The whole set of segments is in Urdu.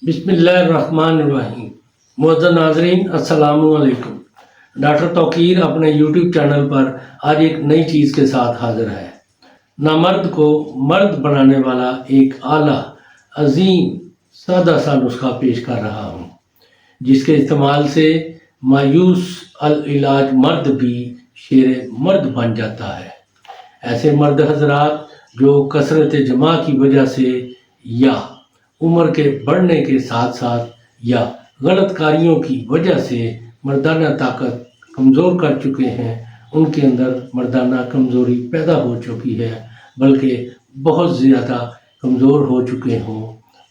بسم اللہ الرحمن الرحیم۔ معزز ناظرین السلام علیکم۔ ڈاکٹر توقیر اپنے یوٹیوب چینل پر آج ایک نئی چیز کے ساتھ حاضر ہے۔ نامرد کو مرد بنانے والا ایک اعلیٰ عظیم سادہ سا نسخہ پیش کر رہا ہوں، جس کے استعمال سے مایوس العلاج مرد بھی شیر مرد بن جاتا ہے۔ ایسے مرد حضرات جو کثرت جماع کی وجہ سے یا عمر کے بڑھنے کے ساتھ ساتھ یا غلط کاریوں کی وجہ سے مردانہ طاقت کمزور کر چکے ہیں، ان کے اندر مردانہ کمزوری پیدا ہو چکی ہے، بلکہ بہت زیادہ کمزور ہو چکے ہوں،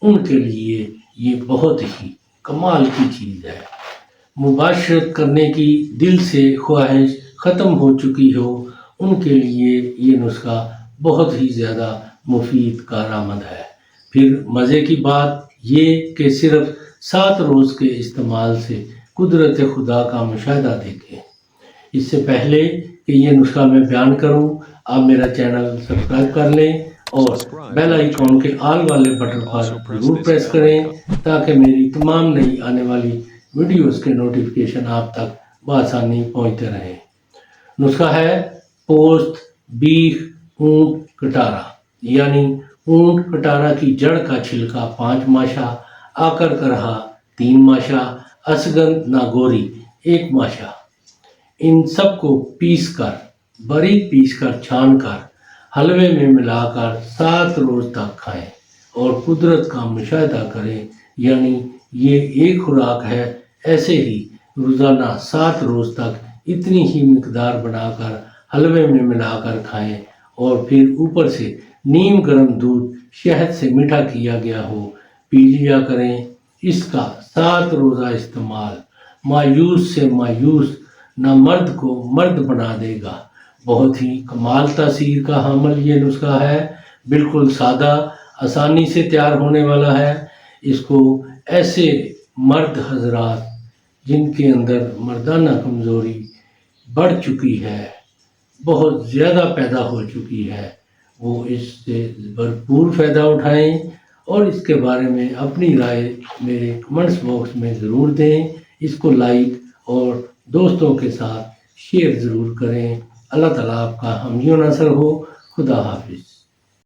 ان کے لیے یہ بہت ہی کمال کی چیز ہے۔ مباشرت کرنے کی دل سے خواہش ختم ہو چکی ہو، ان کے لیے یہ نسخہ بہت ہی زیادہ مفید کارآمد ہے۔ پھر مزے کی بات یہ کہ صرف 7 روز کے استعمال سے قدرت خدا کا مشاہدہ دیکھیں۔ اس سے پہلے کہ یہ نسخہ میں بیان کروں، آپ میرا چینل سبسکرائب کر لیں اور بیل آئیکن کے آل والے بٹن پر ضرور پریس کریں تاکہ میری تمام نئی آنے والی ویڈیوز کے نوٹیفیکیشن آپ تک بآسانی پہنچتے رہیں۔ نسخہ ہے پوست بیخ اونٹ کٹارا، یعنی اونٹ کٹارا کی جڑ کا چھلکا 5 ماشا، آکر کرہا 3 ماشا، اسگند ناگوری 1 ماشا۔ ان سب کو باریک پیس کر چھان کر حلوے میں ملا کر 7 روز تک کھائیں اور قدرت کا مشاہدہ کریں، یعنی یہ ایک خوراک ہے۔ ایسے ہی روزانہ 7 روز تک اتنی ہی مقدار بنا کر حلوے میں ملا کر کھائیں اور پھر اوپر سے نیم گرم دودھ شہد سے میٹھا کیا گیا ہو پی لیا کریں۔ اس کا 7 روزہ استعمال مایوس سے مایوس نامرد کو مرد بنا دے گا۔ بہت ہی کمال تاثیر کا حامل یہ نسخہ ہے، بالکل سادہ، آسانی سے تیار ہونے والا ہے۔ اس کو ایسے مرد حضرات جن کے اندر مردانہ کمزوری بڑھ چکی ہے، بہت زیادہ پیدا ہو چکی ہے، وہ اس سے بھرپور فائدہ اٹھائیں اور اس کے بارے میں اپنی رائے میرے کمنٹس باکس میں ضرور دیں۔ اس کو لائک اور دوستوں کے ساتھ شیئر ضرور کریں۔ اللہ تعالیٰ آپ کا حامی و ناصر ہو۔ خدا حافظ۔